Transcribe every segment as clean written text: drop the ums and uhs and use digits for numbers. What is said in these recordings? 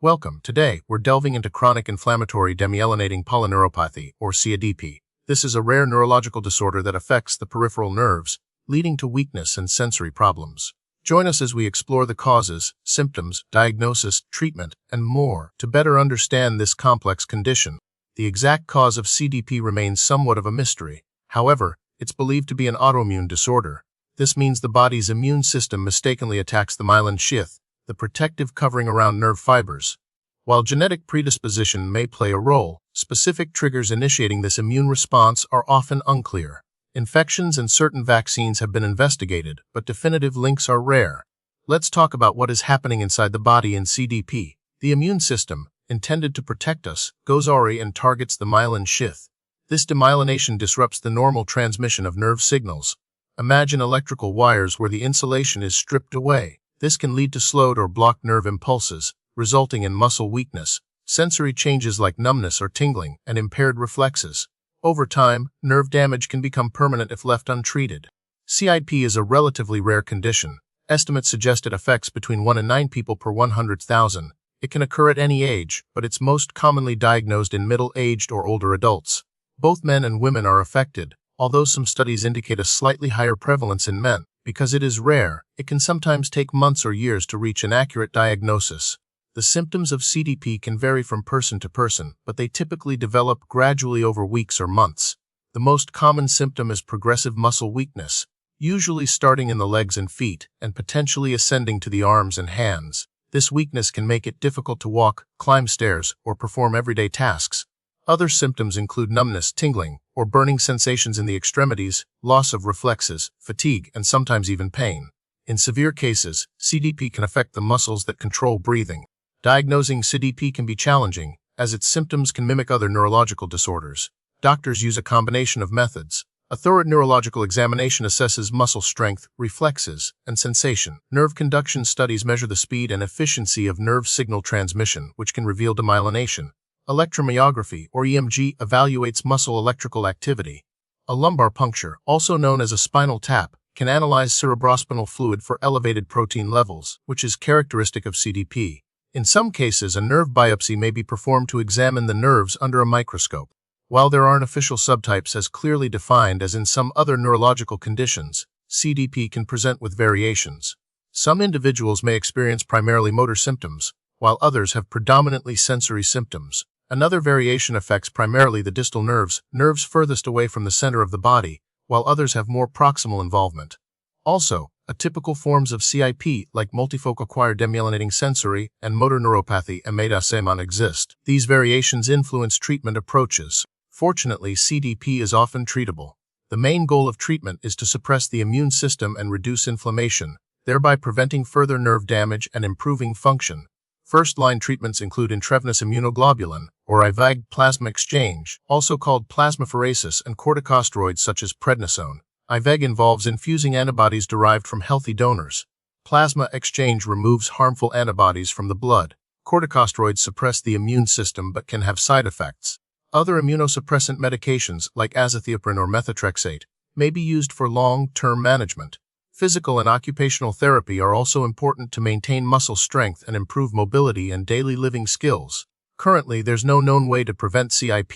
Welcome. Today, we're delving into chronic inflammatory demyelinating polyneuropathy, or CIDP. This is a rare neurological disorder that affects the peripheral nerves, leading to weakness and sensory problems. Join us as we explore the causes, symptoms, diagnosis, treatment, and more to better understand this complex condition. The exact cause of CIDP remains somewhat of a mystery. However, it's believed to be an autoimmune disorder. This means the body's immune system mistakenly attacks the myelin sheath, the protective covering around nerve fibers. While genetic predisposition may play a role, specific triggers initiating this immune response are often unclear. Infections and certain vaccines have been investigated, but definitive links are rare. Let's talk about what is happening inside the body in CIDP. The immune system, intended to protect us, goes awry and targets the myelin sheath. This demyelination disrupts the normal transmission of nerve signals. Imagine electrical wires where the insulation is stripped away. This can lead to slowed or blocked nerve impulses, resulting in muscle weakness, sensory changes like numbness or tingling, and impaired reflexes. Over time, nerve damage can become permanent if left untreated. CIDP is a relatively rare condition. Estimates suggest it affects between 1 and 9 people per 100,000. It can occur at any age, but it's most commonly diagnosed in middle-aged or older adults. Both men and women are affected, although some studies indicate a slightly higher prevalence in men. Because it is rare, it can sometimes take months or years to reach an accurate diagnosis. The symptoms of CIDP can vary from person to person, but they typically develop gradually over weeks or months. The most common symptom is progressive muscle weakness, usually starting in the legs and feet, and potentially ascending to the arms and hands. This weakness can make it difficult to walk, climb stairs, or perform everyday tasks. Other symptoms include numbness, tingling, or burning sensations in the extremities, loss of reflexes, fatigue, and sometimes even pain. In severe cases, CIDP can affect the muscles that control breathing. Diagnosing CIDP can be challenging, as its symptoms can mimic other neurological disorders. Doctors use a combination of methods. A thorough neurological examination assesses muscle strength, reflexes, and sensation. Nerve conduction studies measure the speed and efficiency of nerve signal transmission, which can reveal demyelination. Electromyography, or EMG, evaluates muscle electrical activity. A lumbar puncture, also known as a spinal tap, can analyze cerebrospinal fluid for elevated protein levels, which is characteristic of CIDP. In some cases, a nerve biopsy may be performed to examine the nerves under a microscope. While there aren't official subtypes as clearly defined as in some other neurological conditions, CIDP can present with variations. Some individuals may experience primarily motor symptoms, while others have predominantly sensory symptoms. Another variation affects primarily the distal nerves, nerves furthest away from the center of the body, while others have more proximal involvement. Also, atypical forms of CIP, like multifocal acquired demyelinating sensory and motor neuropathy (MDASEMAN) exist. These variations influence treatment approaches. Fortunately, CIDP is often treatable. The main goal of treatment is to suppress the immune system and reduce inflammation, thereby preventing further nerve damage and improving function. First-line treatments include intravenous immunoglobulin, or IVIG plasma exchange, also called plasmapheresis, and corticosteroids such as prednisone. IVIG involves infusing antibodies derived from healthy donors. Plasma exchange removes harmful antibodies from the blood. Corticosteroids suppress the immune system but can have side effects. Other immunosuppressant medications, like azathioprine or methotrexate, may be used for long-term management. Physical and occupational therapy are also important to maintain muscle strength and improve mobility and daily living skills. Currently, there's no known way to prevent CIP.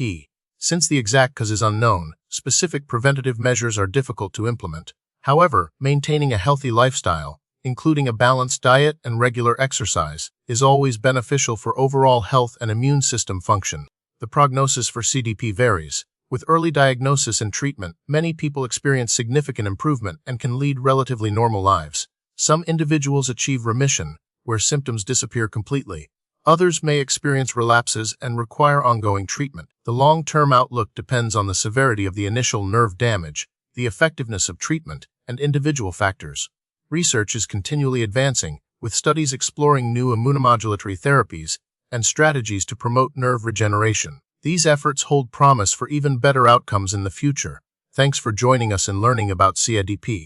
Since the exact cause is unknown, specific preventative measures are difficult to implement. However, maintaining a healthy lifestyle, including a balanced diet and regular exercise, is always beneficial for overall health and immune system function. The prognosis for CIDP varies. With early diagnosis and treatment, many people experience significant improvement and can lead relatively normal lives. Some individuals achieve remission, where symptoms disappear completely. Others may experience relapses and require ongoing treatment. The long-term outlook depends on the severity of the initial nerve damage, the effectiveness of treatment, and individual factors. Research is continually advancing, with studies exploring new immunomodulatory therapies and strategies to promote nerve regeneration. These efforts hold promise for even better outcomes in the future. Thanks for joining us and learning about CIDP.